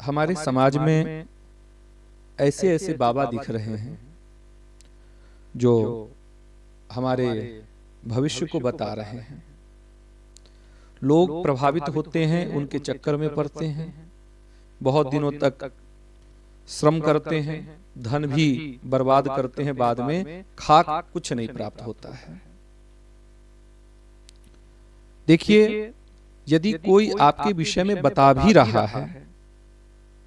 हमारे समाज में ऐसे ऐसे बाबा दिख रहे हैं जो हमारे भविष्य को बता रहे हैं। लोग प्रभावित होते हैं, उनके चक्कर में पड़ते हैं, बहुत दिनों तक श्रम करते हैं, धन भी बर्बाद करते हैं, बाद में खाक कुछ नहीं प्राप्त होता है। देखिए, यदि कोई आपके विषय में बता भी रहा है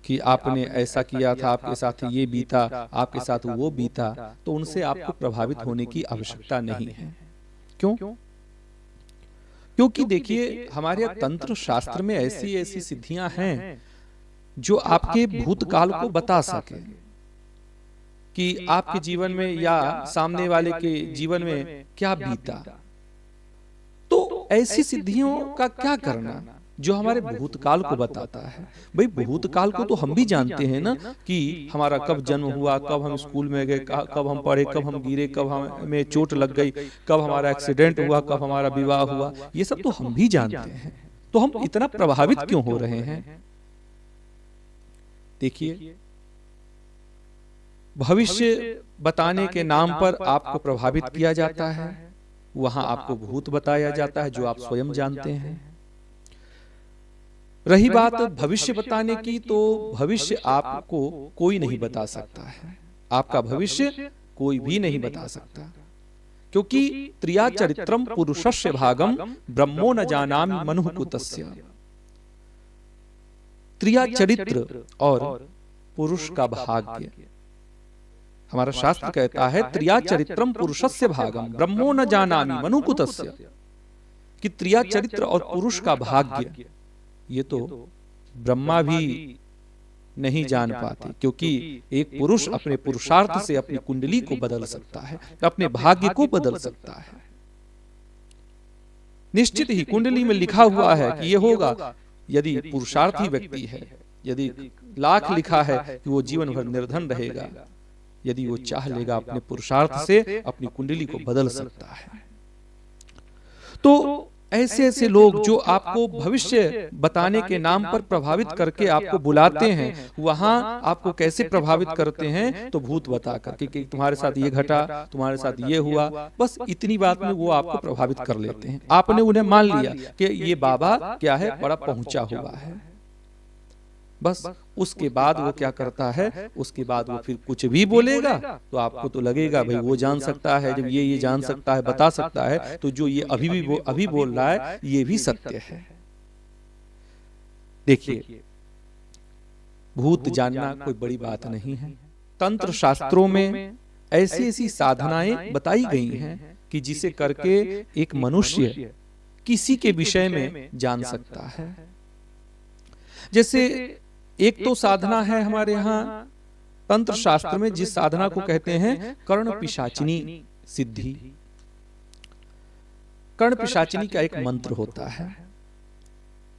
कि आपने ऐसा किया था, आपके साथ ये बीता, आपके साथ वो बीता, तो उनसे आपको प्रभावित होने की आवश्यकता नहीं है। क्यों? क्योंकि देखिए, हमारे तंत्र शास्त्र में ऐसी ऐसी सिद्धियां हैं जो आपके भूतकाल को बता सके कि आपके जीवन में या सामने वाले के जीवन में क्या बीता। तो ऐसी सिद्धियों का क्या करना जो हमारे भूतकाल को बताता है। भाई, भूतकाल को तो हम भी जानते हैं ना कि हमारा कब जन्म हुआ, कब हम स्कूल में गए, कब हम पढ़े, कब हम गिरे, कब हमें चोट लग गई, कब हमारा एक्सीडेंट हुआ, कब हमारा विवाह हुआ, ये सब तो हम भी जानते हैं। तो हम इतना प्रभावित क्यों हो रहे हैं? देखिए, भविष्य बताने के नाम पर आपको प्रभावित किया जाता है, वहां आपको भूत बताया जाता है जो आप स्वयं जानते हैं। रही बात भविष्य बताने की, तो भविष्य आपको कोई नहीं बता सकता है। आपका भविष्य कोई भी नहीं बता सकता, क्योंकि त्रिया चरित्रम पुरुषस्य भागम ब्रह्मो न जानामि मनुः कुतस्य। त्रिया चरित्र और पुरुष का भाग्य, हमारा शास्त्र कहता है त्रिया चरित्रम पुरुषस्य भागम ब्रह्मो न जानामि मनुः कुतस्य, कि त्रिया चरित्र और पुरुष का भाग्य ये तो ब्रह्मा भी नहीं जान पाते, क्योंकि एक पुरुष अपने पुरुषार्थ से अपनी कुंडली को बदल सकता है, अपने भाग्य को बदल सकता है। निश्चित ही कुंडली में लिखा हुआ है कि ये होगा। यदि पुरुषार्थी व्यक्ति है, यदि लाख लिखा है कि वो जीवन भर निर्धन रहेगा, यदि वो चाह लेगा अपने पुरुषार्थ से अपनी कुंडली को बदल सकता है। तो ऐसे ऐसे लोग जो आपको भविष्य बताने के नाम पर प्रभावित करके आपको बुलाते हैं, वहां आपको कैसे प्रभावित करते हैं? तो भूत बता करके कि तुम्हारे साथ ये घटा, तुम्हारे साथ ये हुआ, बस इतनी बात में वो आपको प्रभावित कर लेते हैं। आपने उन्हें मान लिया कि ये बाबा क्या है, बड़ा पहुंचा हुआ है। बस उसके बाद वो क्या करता है, उसके बाद वो फिर कुछ भी बोलेगा तो आपको तो लगेगा भाई वो जान सकता है, जब ये जान सकता है, बता सकता है, तो जो ये अभी बोल रहा है ये भी सत्य है। देखिए, भूत जानना कोई बड़ी बात नहीं है। तंत्र शास्त्रों में ऐसी ऐसी साधनाएं बताई गई हैं कि जिसे करके एक मनुष्य किसी के विषय में जान सकता है। जैसे एक तो साधना है हमारे यहाँ तंत्र शास्त्र में, जिस साधना को कहते हैं कर्ण पिशाचिनी सिद्धि। कर्ण पिशाचिनी का एक मंत्र होता है,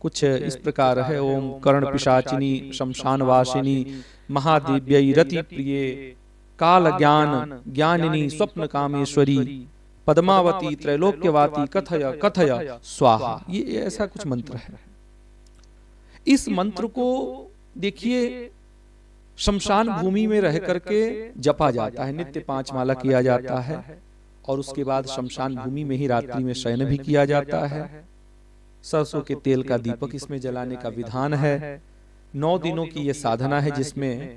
कुछ इस प्रकार है। ओम कर्ण पिशाचिनी शमशान वासिनी महादिव्यै रति प्रिये काल ज्ञान ज्ञानिनी स्वप्न कामेश्वरी पद्मावती त्रैलोक्यवाती कथय कथय स्वाहा। ये ऐसा कुछ मंत्र है। इस मंत्र को देखिए, शमशान भूमि में रह करके जपा जाता है, नित्य 5 माला किया जाता है, और उसके बाद शमशान भूमि में ही रात्रि में शयन भी किया जाता है। सरसों के तेल का दीपक इसमें जलाने का विधान है। 9 दिनों की यह साधना है, जिसमें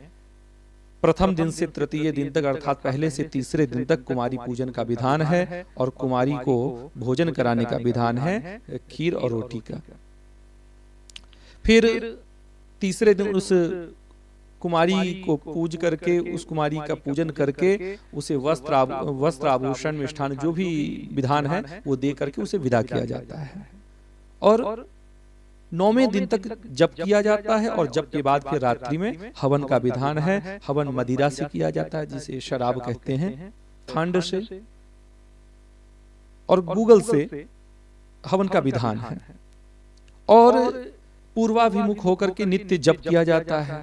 प्रथम दिन से तृतीय दिन तक, अर्थात पहले से तीसरे दिन तक कुमारी पूजन का विधान है, और कुमारी को भोजन कराने का विधान है, खीर और रोटी का। फिर तीसरे दिन उस कुमारी को पूज करके, उस कुमारी का पूजन करके उसे वस्त्र आभूषण मिष्ठान जो भी विधान है वो दे करके उसे विदा किया जाता है। और 9वें दिन तक जप किया जाता है, और जप के बाद फिर रात्रि में हवन का विधान है। हवन मदिरा से किया जाता है, जिसे शराब कहते हैं, खंड से और गूगल से हवन का विधान है। और पूर्वाभिमुख होकर के नित्य जप किया जाता है।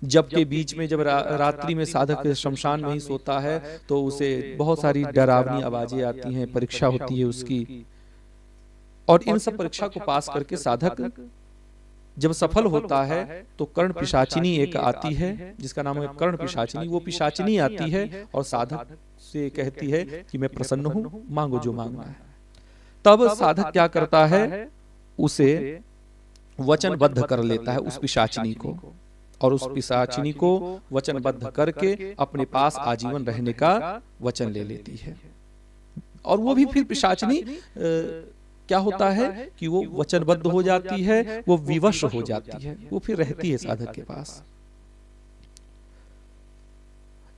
जप के बीच में जब रात्रि में साधक शमशान में ही सोता है तो उसे बहुत सारी डरावनी आवाजें आती हैं, परीक्षा होती है उसकी, और इन सब परीक्षा को पास करके साधक जब सफल होता है तो कर्ण पिशाचिनी एक आती है जिसका नाम है कर्ण पिशाचिनी। वो पिशाचिनी आती है और साधक से कहती है कि मैं प्रसन्न हूं, मांगो जो मांगना है। तब साधक क्या करता है, उसे वचनबद्ध कर लेता है उस पिशाचिनी को, और उस पिशाचिनी को वचनबद्ध करके अपने पास आजीवन रहने का वचन ले लेती है। और वो भी फिर पिशाचिनी क्या होता है कि वो वचनबद्ध हो जाती है, वो विवश हो जाती है, वो फिर रहती है साधक के पास।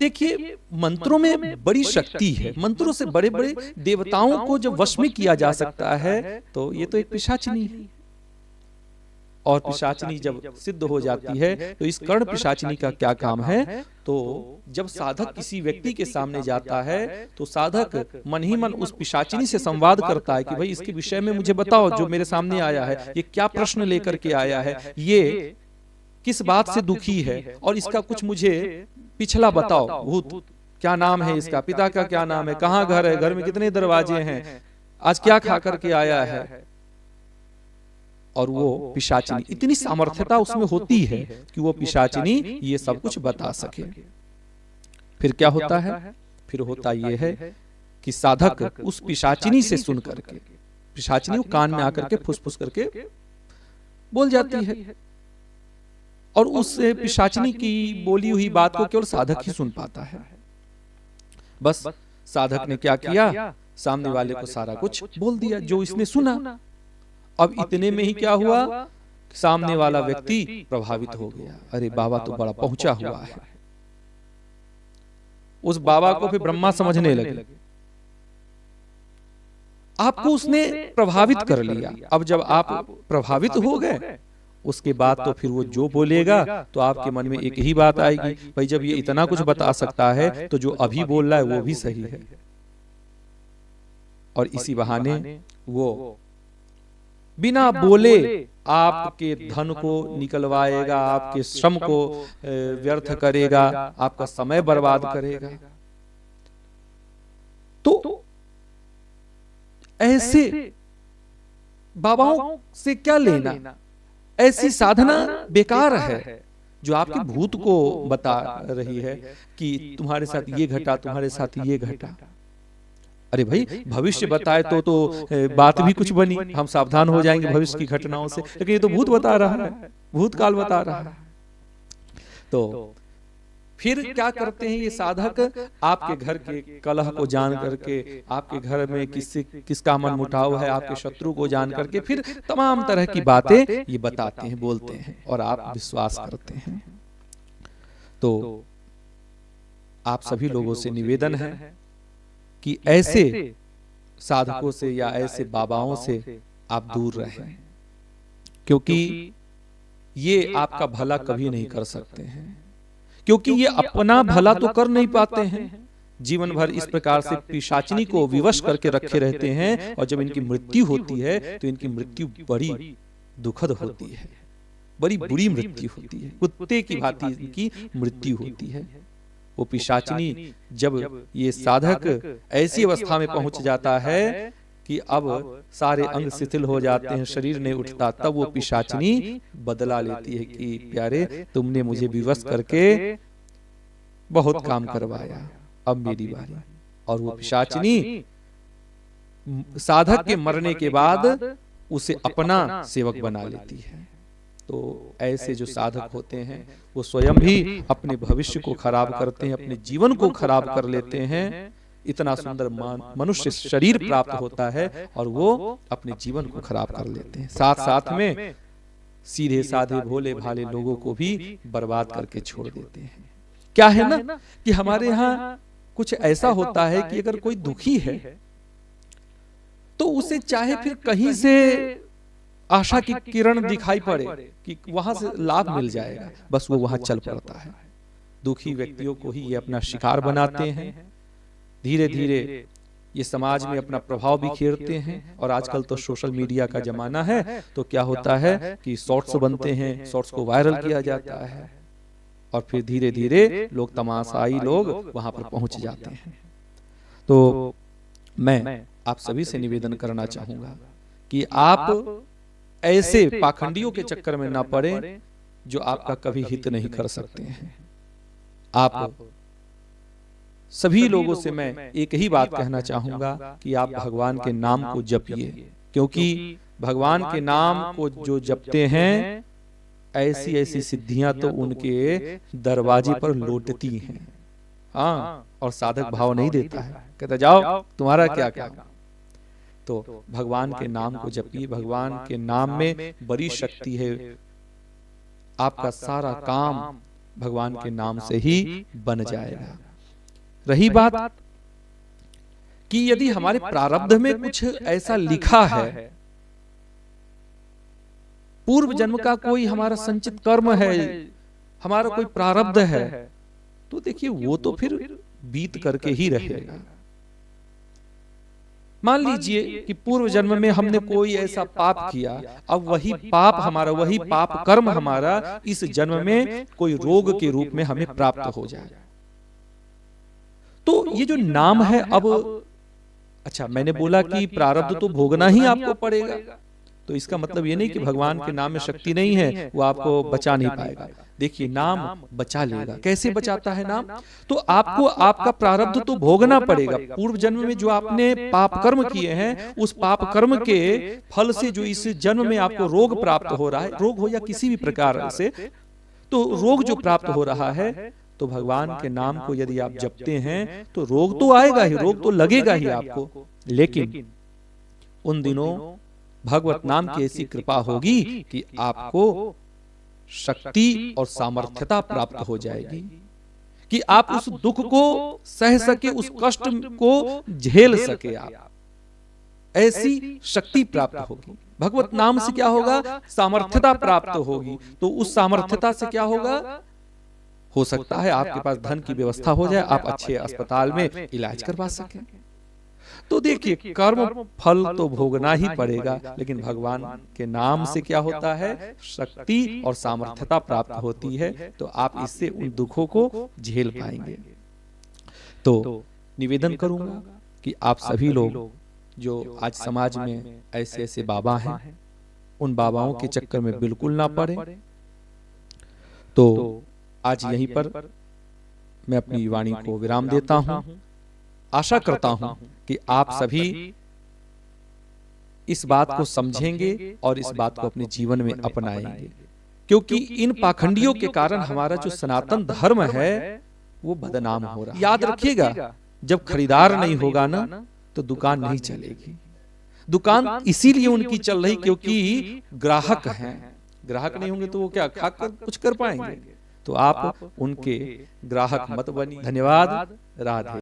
देखिए, मंत्रों में बड़ी शक्ति है। मंत्रों से बड़े बड़े देवताओं को जब वश में किया जा सकता है तो ये तो एक पिशाचिनी है। और पिशाचिनी जब सिद्ध हो जाती है तो इस कर्ण पिशाचिनी का क्या काम है, तो जब साधक किसी व्यक्ति के सामने जाता है तो साधक मन ही मन उस पिशाचिनी से संवाद करता है कि भाई इसके विषय में मुझे बताओ, जो मेरे सामने आया है ये क्या प्रश्न लेकर के आया है, ये किस बात से दुखी है, और इसका कुछ मुझे पिछला बताओ, भूत क्या नाम है इसका, पिता का क्या नाम है, कहाँ घर है, घर में कितने दरवाजे हैं, आज क्या खा करके आया है। और वो पिशाचिनी, इतनी सामर्थ्यता उसमें होती है कि वो पिशाचिनी ये सब कुछ बता सके। फिर क्या होता है, फिर होता ये है कि साधक उस पिशाचिनी से सुन करके, पिशाचिनी कान में आकर के फुसफुस करके बोल जाती है, और उस पिशाचिनी की बोली हुई बात को केवल साधक ही सुन पाता है। बस साधक ने क्या किया, सामने वाले को सारा कुछ बोल दिया जो इसने सुना। अब इतने में ही क्या हुआ, सामने वाला व्यक्ति प्रभावित हो गया, अरे बाबा तो बड़ा पहुंचा हुआ है। उस बाबा को फिर ब्रह्मा समझने लगे। आपको उसने प्रभावित कर लिया। अब जब आप प्रभावित हो गए, उसके बाद तो फिर वो जो बोलेगा तो आपके मन में एक ही बात आएगी, भाई जब ये इतना कुछ बता सकता है तो जो अभी बोल रहा है वो भी सही है। और इसी बहाने वो बिना बोले आपके धन को निकलवाएगा, आपके श्रम को व्यर्थ करेगा, आपका समय बर्बाद करेगा। तो ऐसे बाबाओं से क्या लेना, ऐसी साधना बेकार है जो आपके भूत को बता रही है कि तुम्हारे साथ ये घटा, तुम्हारे साथ ये घटा। अरे भाई, भविष्य बताए तो बात भी कुछ बनी, हम सावधान हो जाएंगे भविष्य की घटनाओं से, लेकिन ये तो भूत बता रहा है, भूतकाल बता रहा है। तो फिर क्या करते हैं ये साधक, आपके घर के कलह को जान करके, आपके घर में किसका मन मुटाव है, आपके शत्रु को जान करके फिर तमाम तरह की बातें ये बताते हैं, बोलते हैं, और आप विश्वास करते हैं। तो आप सभी लोगों से निवेदन है कि ऐसे साधकों से या ऐसे बाबाओं से आप दूर रहें, क्योंकि ये आपका भला कभी नहीं कर सकते हैं, क्योंकि ये अपना भला तो कर नहीं पाते हैं। जीवन भर इस प्रकार से पिशाचिनी को विवश करके रखे रहते हैं, और जब इनकी मृत्यु होती है तो इनकी मृत्यु बड़ी दुखद होती है, बड़ी बुरी मृत्यु होती है, कुत्ते की भांति इनकी मृत्यु होती है। वो पिशाचिनी जब ये साधक ऐसी अवस्था में पहुंच जाता है कि अब सारे अंग शिथिल हो जाते हैं, शरीर नहीं उठता, तब वो पिशाचिनी बदला लेती है कि प्यारे तुमने मुझे विवश करके बहुत काम करवाया, अब मेरी बारी। और वो पिशाचिनी साधक के मरने के बाद उसे अपना सेवक बना लेती है। तो ऐसे जो साधक होते हैं वो स्वयं भी अपने भविष्य को खराब करते हैं, अपने जीवन को खराब कर लेते हैं। इतना सुंदर मनुष्य शरीर प्राप्त होता है और वो अपने जीवन को खराब कर लेते हैं, साथ साथ में सीधे साधे भोले भाले लोगों को भी बर्बाद करके छोड़ देते हैं। क्या है ना कि हमारे यहाँ कुछ ऐसा होता है कि अगर कोई दुखी है तो उसे चाहे फिर कहीं से आशा की किरण दिखाई पड़े कि वहां से लाभ मिल जाएगा, बस वो वहां चल पड़ता है। दुखी व्यक्तियों को ही ये अपना शिकार बनाते हैं, धीरे धीरे ये समाज में अपना प्रभाव बिखेरते हैं। और आजकल तो सोशल मीडिया का जमाना है, तो क्या होता है कि शॉर्ट्स बनते हैं, शॉर्ट्स को वायरल किया जाता है और फिर धीरे धीरे लोग तमाशाई लोग वहां पर पहुंच जाते हैं। तो मैं आप सभी से निवेदन करना चाहूंगा कि आप ऐसे पाखंडियों के चक्कर में ना पड़े जो आपका कभी हित नहीं कर सकते हैं। आप सभी लोगों से मैं एक ही बात कहना चाहूंगा कि आप भगवान के नाम को जपिए, क्योंकि भगवान के नाम को जो जपते हैं ऐसी ऐसी सिद्धियां तो उनके दरवाजे पर लौटती हैं। हाँ, और साधक भाव नहीं देता है, कहता जाओ तुम्हारा क्या काम। तो भगवान के नाम को जपिए, भगवान के नाम में बड़ी शक्ति है। आपका सारा काम भगवान के नाम से ही बन जाएगा। रही बात कि यदि हमारे प्रारब्ध में कुछ ऐसा लिखा है, पूर्व जन्म का कोई हमारा संचित कर्म है, हमारा कोई प्रारब्ध है, तो देखिए वो तो फिर बीत करके ही रहेगा। मान लीजिए कि पूर्व जन्म में हमने कोई ऐसा पाप किया, अब वही पाप हमारा, वही पाप कर्म हमारा इस जन्म में कोई रोग के रूप में हमें प्राप्त हो जाए, तो ये जो नाम है, अब अच्छा मैंने बोला कि प्रारब्ध तो भोगना ही आपको पड़ेगा, तो इसका मतलब ये नहीं कि भगवान के नाम में शक्ति नहीं है, वो आपको बचा नहीं पाएगा। देखिए नाम बचा लेगा। कैसे बचाता है नाम? तो आपको आपका प्रारब्ध तो भोगना पड़ेगा। पूर्व जन्म में जो आपने पाप कर्म किए हैं, उस पाप कर्म के फल से जो इस जन्म में आपको रोग प्राप्त हो रहा है, रोग हो या किसी भी प्रकार से, तो रोग जो प्राप्त हो रहा है, तो भगवान के नाम को यदि आप जपते हैं तो रोग तो आएगा ही, रोग तो लगेगा ही आपको, लेकिन उन दिनों भगवत नाम की ऐसी कृपा होगी कि आपको शक्ति और सामर्थ्यता प्राप्त हो जाएगी कि आप उस दुख को सह सके, उस कष्ट को झेल सके। आप ऐसी शक्ति प्राप्त होगी। भगवत नाम से क्या होगा? सामर्थ्यता प्राप्त होगी। तो उस सामर्थ्यता से क्या होगा? हो सकता है आपके पास धन की व्यवस्था हो जाए, आप अच्छे अस्पताल में इलाज करवा सकें। तो देखिए कर्म फल तो भोगना ही पड़ेगा, लेकिन भगवान के नाम से क्या होता है? शक्ति और सामर्थ्यता प्राप्त होती है, तो आप इससे उन दुखों को झेल पाएंगे। तो निवेदन करूंगा कि आप सभी लोग जो आज समाज में ऐसे ऐसे बाबा हैं, उन बाबाओं के चक्कर में बिल्कुल ना पड़े। तो आज यहीं पर मैं अपनी वाणी को विराम देता हूं। आशा करता हूं कि आप सभी इस बात को समझेंगे और इस बात को अपने जीवन में अपनाएंगे, क्योंकि इन पाखंडियों के कारण हमारा जो सनातन धर्म है वो बदनाम हो रहा है। याद रखिएगा, जब खरीदार नहीं होगा ना तो दुकान नहीं चलेगी। दुकान इसीलिए उनकी चल रही क्योंकि ग्राहक हैं। ग्राहक नहीं होंगे तो वो क्या खाकर कुछ कर पाएंगे? तो आप उनके ग्राहक मत बनिए। धन्यवाद। राधे।